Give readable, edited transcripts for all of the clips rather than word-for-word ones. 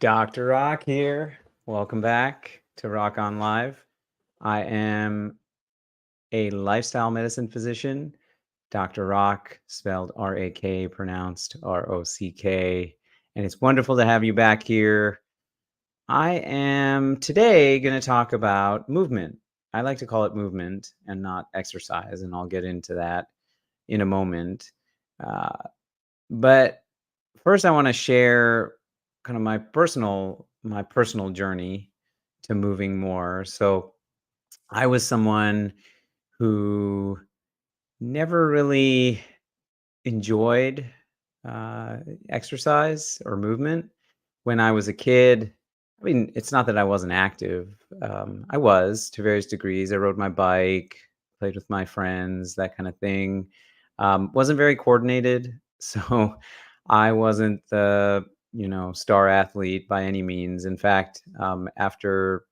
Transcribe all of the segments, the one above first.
Dr. Rock here. Welcome back to Rock on Live. I am a lifestyle medicine physician, Dr. Rock, spelled R-A-K, pronounced R-O-C-K. And it's wonderful to have you back here. I am today going to talk about movement. I like to call it movement and not exercise, and I'll get into that in a moment. Uh, but first, I want to share kind of my personal journey to moving more. So I was someone who never really enjoyed uh, exercise or movement when I was a kid. I mean, it's not that I wasn't active. I was to various degrees. I rode my bike, played with my friends, that kind of thing. Wasn't very coordinated, so I wasn't the star athlete by any means. In fact, after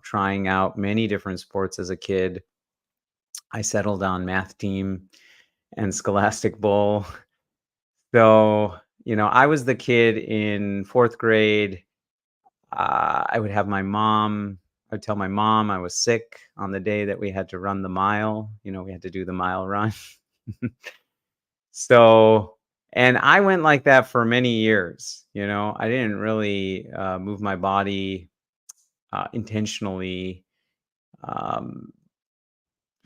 trying out many different sports as a kid, I settled on math team and scholastic bowl. So, I was the kid in fourth grade. I would have I would tell my mom I was sick on the day that we had to run the mile. We had to do the mile run. So, and I went like that for many years. I didn't really move my body intentionally. Um,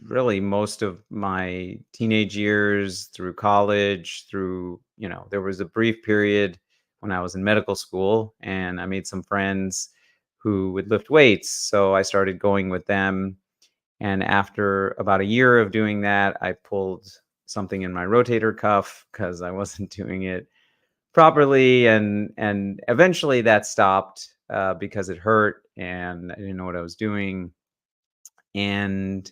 really most of my teenage years through college, there was a brief period when I was in medical school and I made some friends who would lift weights. So I started going with them. And after about a year of doing that, I pulled something in my rotator cuff because I wasn't doing it properly. And eventually that stopped because it hurt and I didn't know what I was doing. And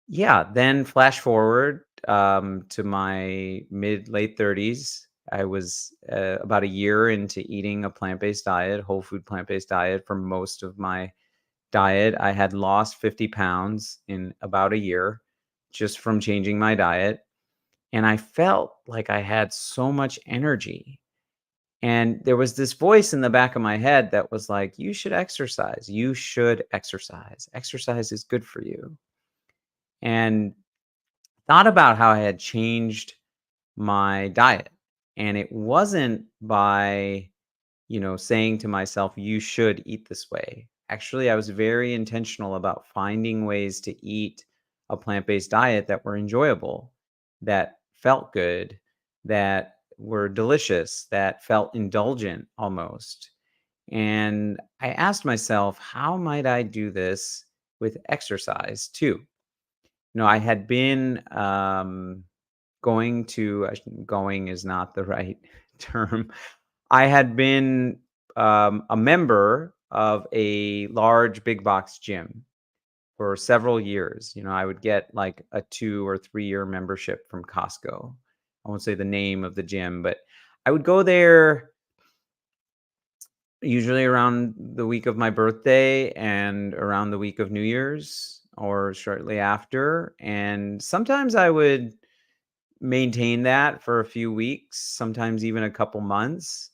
yeah, then flash forward to my late 30s. I was about a year into eating a plant-based diet, whole food plant-based diet for most of my diet. I had lost 50 pounds in about a year just from changing my diet. And I felt like I had so much energy. And there was this voice in the back of my head that was like, you should exercise. You should exercise. Exercise is good for you. And thought about how I had changed my diet. And it wasn't by, saying to myself, you should eat this way. Actually, I was very intentional about finding ways to eat a plant based diet that were enjoyable, that felt good, that were delicious, that felt indulgent almost. And I asked myself, how might I do this with exercise too? I had been going is not the right term. I had been a member of a large big box gym for several years. I would get like a 2 or 3 year membership from Costco. I won't say the name of the gym, but I would go there usually around the week of my birthday and around the week of New Year's or shortly after. And sometimes I would maintain that for a few weeks, sometimes even a couple months.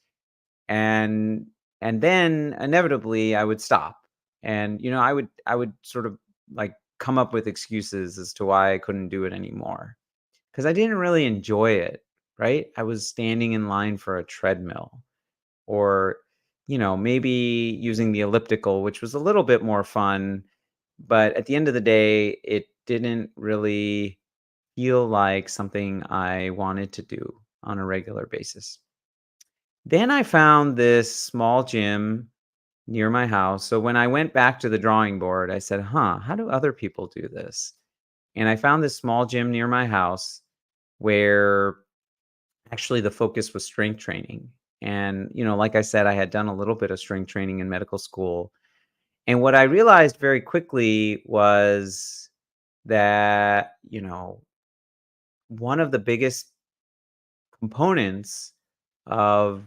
And and then inevitably I would stop. And I would sort of like come up with excuses as to why I couldn't do it anymore because I didn't really enjoy it, right? I was standing in line for a treadmill or maybe using the elliptical, which was a little bit more fun, but at the end of the day it didn't really feel like something I wanted to do on a regular basis. Then I found this small gym near my house. So when I went back to the drawing board, I said, how do other people do this? And I found this small gym near my house where actually the focus was strength training. And, like I said, I had done a little bit of strength training in medical school. And what I realized very quickly was that, one of the biggest components of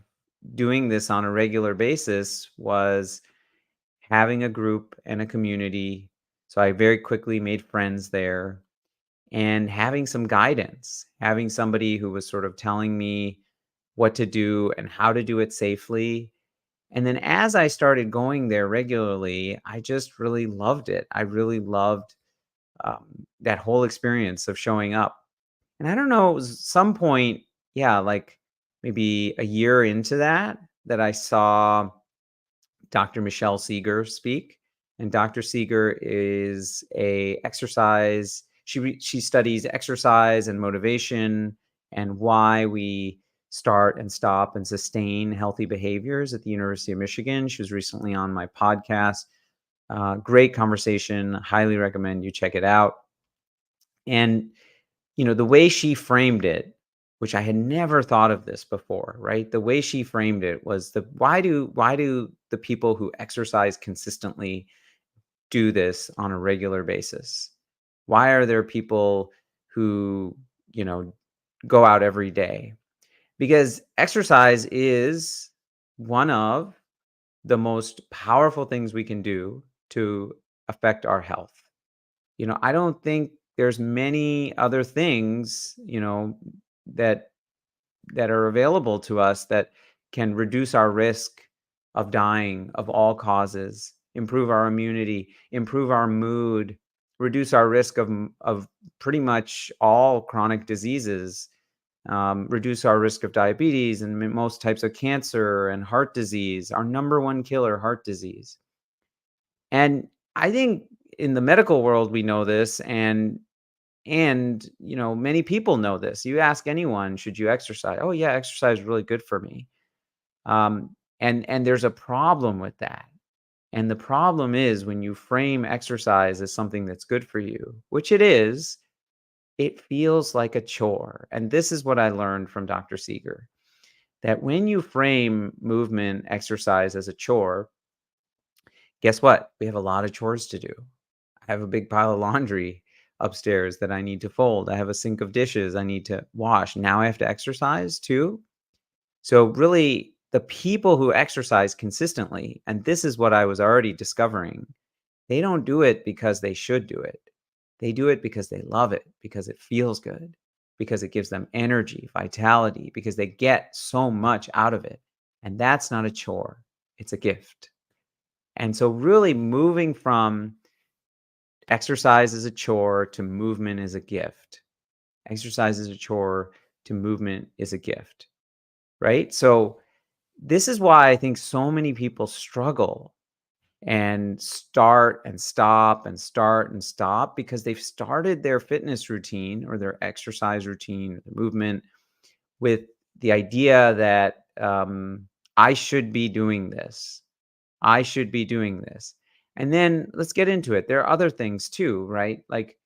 doing this on a regular basis was having a group and a community. So I very quickly made friends there and having some guidance, having somebody who was sort of telling me what to do and how to do it safely. And then as I started going there regularly, I just really loved it. I really loved that whole experience of showing up. And I don't know, it was some point, yeah, like maybe a year into that, that I saw Dr. Michelle Seeger speak. And Dr. Seeger is a exercise. She studies exercise and motivation and why we start and stop and sustain healthy behaviors at the University of Michigan. She was recently on my podcast. Great conversation. Highly recommend you check it out. And the way she framed it, which I had never thought of this before, right? The way she framed it was why do the people who exercise consistently do this on a regular basis? Why are there people who, you know, go out every day? Because exercise is one of the most powerful things we can do to affect our health. I don't think there's many other things, that that are available to us that can reduce our risk of dying of all causes, improve our immunity, improve our mood, reduce our risk of pretty much all chronic diseases, reduce our risk of diabetes and most types of cancer and heart disease, our number one killer, heart disease. And I think in the medical world we know this, and many people know this. You ask anyone, should you exercise? Oh yeah, exercise is really good for me. And there's a problem with that. And the problem is when you frame exercise as something that's good for you, which it is, it feels like a chore. And this is what I learned from Dr. Seeger, that when you frame movement exercise as a chore, guess what? We have a lot of chores to do. I have a big pile of laundry upstairs that I need to fold. I have a sink of dishes I need to wash. Now I have to exercise too. So really, the people who exercise consistently, and this is what I was already discovering, they don't do it because they should do it. They do it because they love it, because it feels good, because it gives them energy, vitality, because they get so much out of it. And that's not a chore, it's a gift. And so really moving from exercise is a chore to movement is a gift. Exercise is a chore to movement is a gift, right? So this is why I think so many people struggle and start and stop and start and stop, because they've started their fitness routine or their exercise routine, or the movement, with the idea that I should be doing this. I should be doing this. And then let's get into it. There are other things too, right? Like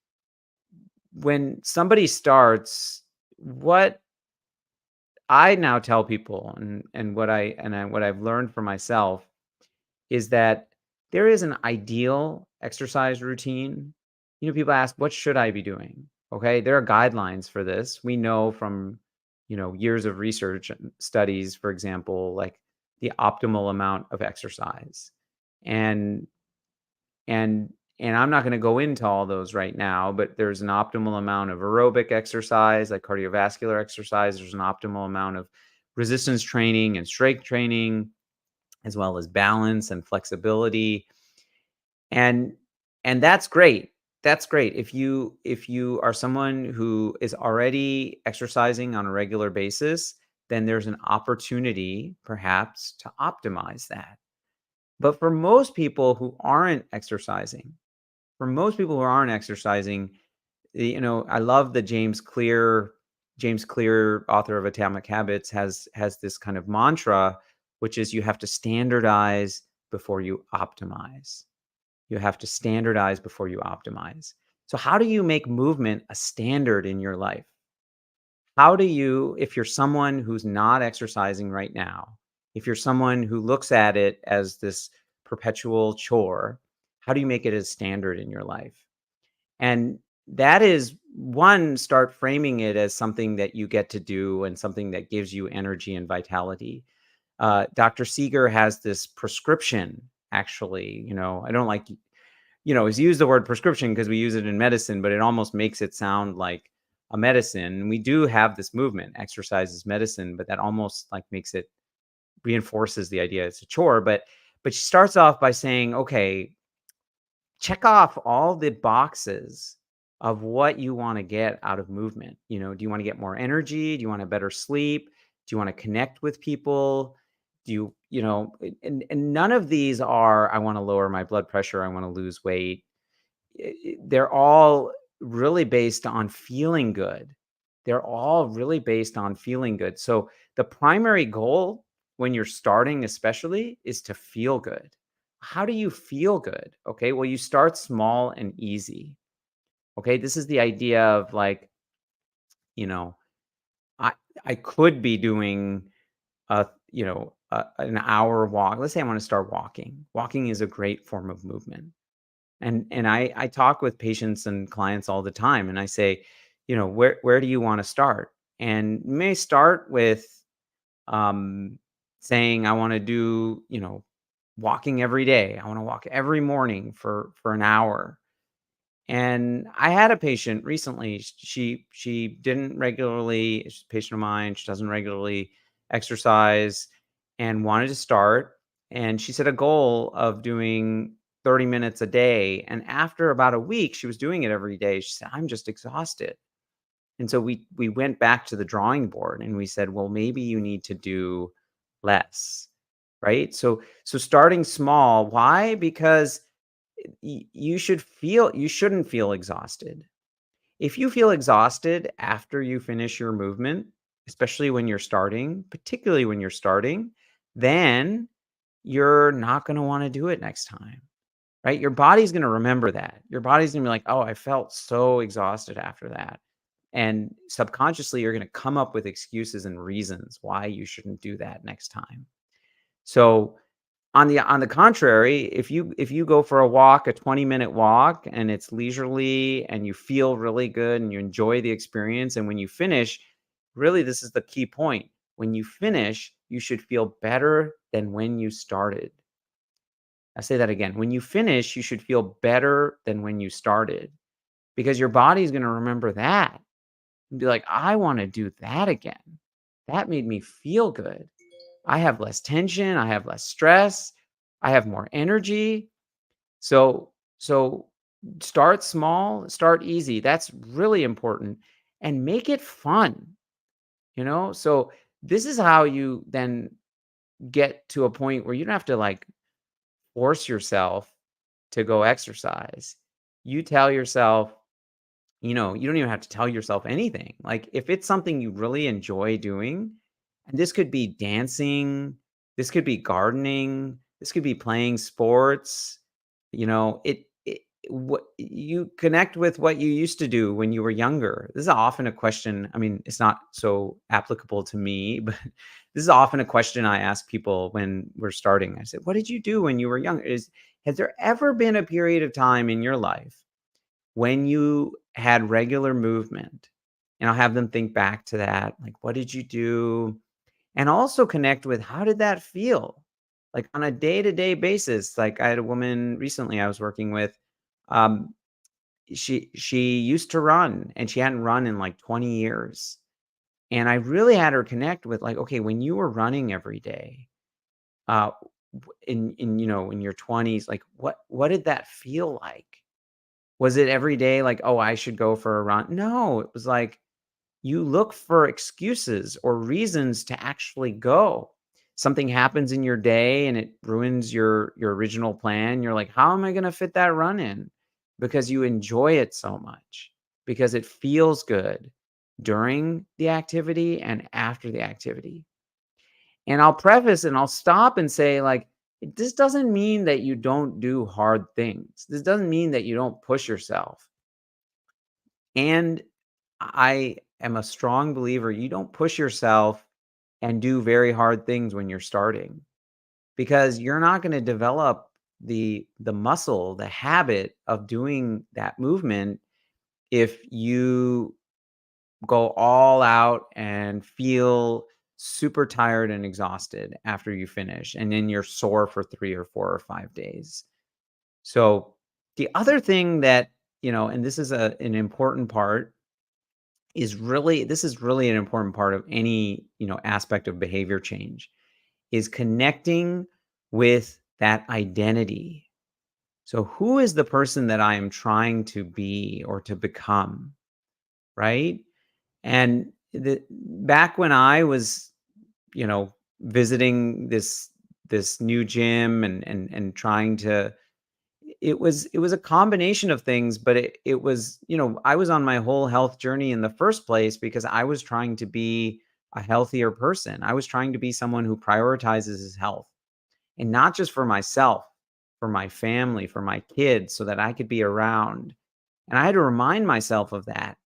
when somebody starts, what I now tell people, and what I've learned for myself, is that there is an ideal exercise routine. People ask, what should I be doing? Okay, there are guidelines for this. We know from years of research and studies, for example, like the optimal amount of exercise. And and and I'm not going to go into all those right now, but there's an optimal amount of aerobic exercise, like cardiovascular exercise. There's an optimal amount of resistance training and strength training, as well as balance and flexibility. And that's great. That's great. If you are someone who is already exercising on a regular basis, then there's an opportunity perhaps to optimize that. But for most people who aren't exercising, I love the James Clear, author of Atomic Habits, has this kind of mantra, which is you have to standardize before you optimize. You have to standardize before you optimize. So how do you make movement a standard in your life? How do you, if you're someone who's not exercising right now, if you're someone who looks at it as this perpetual chore, how do you make it a standard in your life? And that is one, start framing it as something that you get to do and something that gives you energy and vitality. Dr. Seeger has this prescription, actually. I don't like, he's used the word prescription because we use it in medicine, but it almost makes it sound like a medicine. And we do have this movement, exercise is medicine, but that almost like makes it reinforces the idea it's a chore, but she starts off by saying, "Okay, check off all the boxes of what you want to get out of movement. Do you want to get more energy? Do you want a better sleep? Do you want to connect with people? Do you, and none of these are, I want to lower my blood pressure, I want to lose weight. They're all really based on feeling good. They're all really based on feeling good. So the primary goal when you're starting, especially, is to feel good. How do you feel good? Okay. Well, you start small and easy. Okay. This is the idea of like, you know, I I could be doing an hour walk. Let's say I want to start walking. Walking is a great form of movement. And I talk with patients and clients all the time, and I say, where do you want to start? And you may start with um, saying, I want to do, walking every day. I want to walk every morning for an hour. And I had a patient recently. She didn't regularly. She's a patient of mine. She doesn't regularly exercise, and wanted to start. And she set a goal of doing 30 minutes a day. And after about a week, she was doing it every day. She said, "I'm just exhausted." And so we went back to the drawing board and we said, "Well, maybe you need to do less." Right? So starting small. Why? Because you shouldn't feel exhausted. If you feel exhausted after you finish your movement, especially when you're starting, particularly when you're starting, then you're not going to want to do it next time, right? Your body's going to remember that. Your body's going to be like, "Oh, I felt so exhausted after that." And subconsciously, you're going to come up with excuses and reasons why you shouldn't do that next time. So on the contrary, if you go for a walk, a 20-minute walk, and it's leisurely and you feel really good and you enjoy the experience, and when you finish, really this is the key point. When you finish, you should feel better than when you started. I say that again. When you finish, you should feel better than when you started because your body's going to remember that and be like, "I want to do that again. That made me feel good. I have less tension, I have less stress, I have more energy." So start small, start easy. That's really important, and make it fun. So this is how you then get to a point where you don't have to like force yourself to go exercise. You tell yourself, you don't even have to tell yourself anything. Like if it's something you really enjoy doing, and this could be dancing, this could be gardening, this could be playing sports, it what you connect with what you used to do when you were younger. This is often a question. I mean, it's not so applicable to me, but this is often a question I ask people when we're starting. I said, "What did you do when you were younger?" Has there ever been a period of time in your life when you had regular movement? And I'll have them think back to that. Like, what did you do? And also connect with how did that feel? Like on a day-to-day basis. Like I had a woman recently I was working with. Um, she used to run and she hadn't run in like 20 years. And I really had her connect with like, okay, when you were running every day, uh, in your 20s, like what did that feel like? Was it every day like, "Oh, I should go for a run"? No, it was like you look for excuses or reasons to actually go. Something happens in your day and it ruins your original plan. You're like, "How am I gonna fit that run in?" Because you enjoy it so much, because it feels good during the activity and after the activity. And I'll preface and I'll stop and say, like, this doesn't mean that you don't do hard things. This doesn't mean that you don't push yourself. And I am a strong believer you don't push yourself and do very hard things when you're starting because you're not going to develop the muscle, the habit of doing that movement if you go all out and feel super tired and exhausted after you finish and then you're sore for 3 or 4 or 5 days. So the other thing that, and this is an important part this is really an important part of any, aspect of behavior change is connecting with that identity. So, who is the person that I am trying to be or to become, right? And back when I was, visiting this new gym and trying to, it was a combination of things, but it was, I was on my whole health journey in the first place because I was trying to be a healthier person. I was trying to be someone who prioritizes his health, and not just for myself, for my family, for my kids, so that I could be around. And I had to remind myself of that.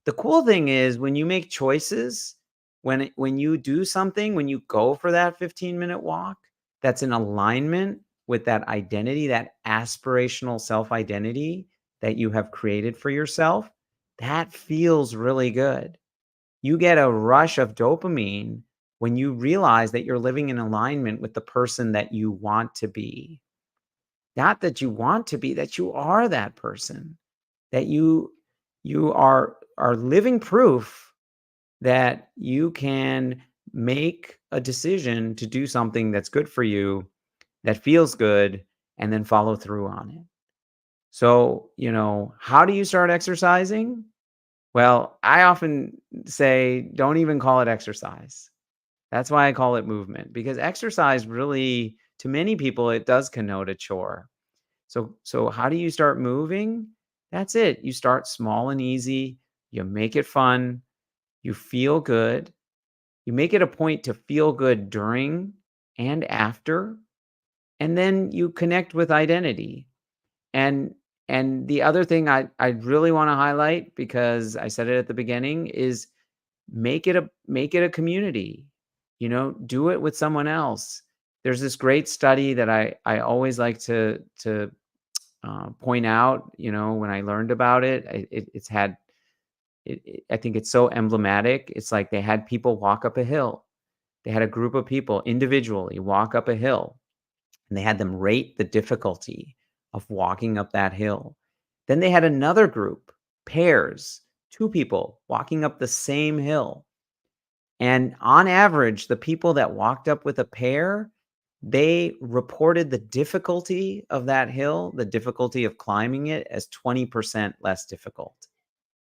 The cool thing is when you make choices, when you do something, when you go for that 15-minute walk, that's in alignment with that identity, that aspirational self-identity that you have created for yourself, that feels really good. You get a rush of dopamine when you realize that you're living in alignment with the person that you want to be. Not that you want to be, that you are that person, that you are living proof that you can make a decision to do something that's good for you, that feels good, and then follow through on it. So, how do you start exercising? Well, I often say, don't even call it exercise. That's why I call it movement, because exercise really, to many people, it does connote a chore. So how do you start moving? That's it. You start small and easy. You make it fun. You feel good. You make it a point to feel good during and after, and then you connect with identity. And and the other thing I really want to highlight, because I said it at the beginning, is make it a community. Do it with someone else. There's this great study that I always like to point out, when I learned about it. I think it's so emblematic. It's like they had people walk up a hill. They had a group of people individually walk up a hill, and they had them rate the difficulty of walking up that hill. Then they had another group, pairs, two people walking up the same hill. And on average, the people that walked up with a pair, they reported the difficulty of that hill, the difficulty of climbing it, as 20% less difficult.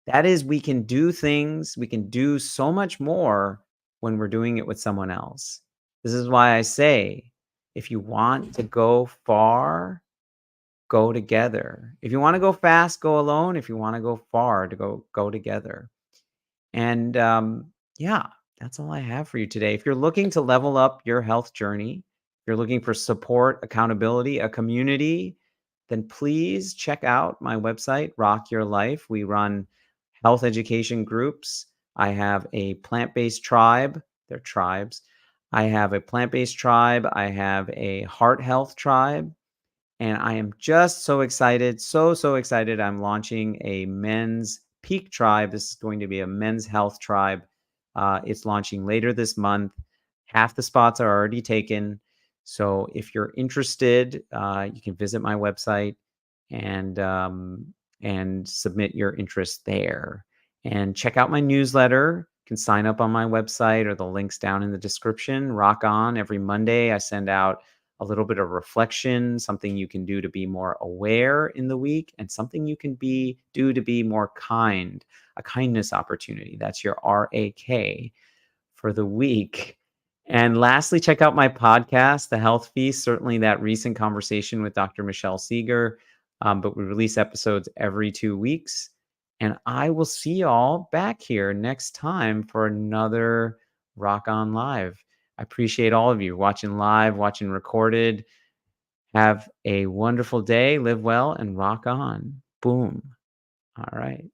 That is, we can do things, we can do so much more when we're doing it with someone else. This is why I say, if you want to go far, go together. If you want to go fast, go alone. If you want to go far, to go together. And yeah, that's all I have for you today. If you're looking to level up your health journey, if you're looking for support, accountability, a community, then please check out my website, Rock Your Life. We run health education groups. I have a plant-based tribe. They're tribes. I have a plant-based tribe. I have a heart health tribe. And I am just so excited, so excited. I'm launching a men's peak tribe. This is going to be a men's health tribe. It's launching later this month. Half the spots are already taken. So if you're interested, you can visit my website and submit your interest there. And check out my newsletter. You can sign up on my website, or the links down in the description. Rock on. Every Monday, I send out a little bit of reflection, something you can do to be more aware in the week, and something you can do to be more kind, a kindness opportunity. That's your RAK for the week. And lastly, check out my podcast, The Health Feast. Certainly that recent conversation with Dr. Michelle Seeger. But we release episodes every 2 weeks. And I will see y'all back here next time for another Rock On Live. I appreciate all of you watching live, watching recorded. Have a wonderful day, live well, and rock on. Boom. All right.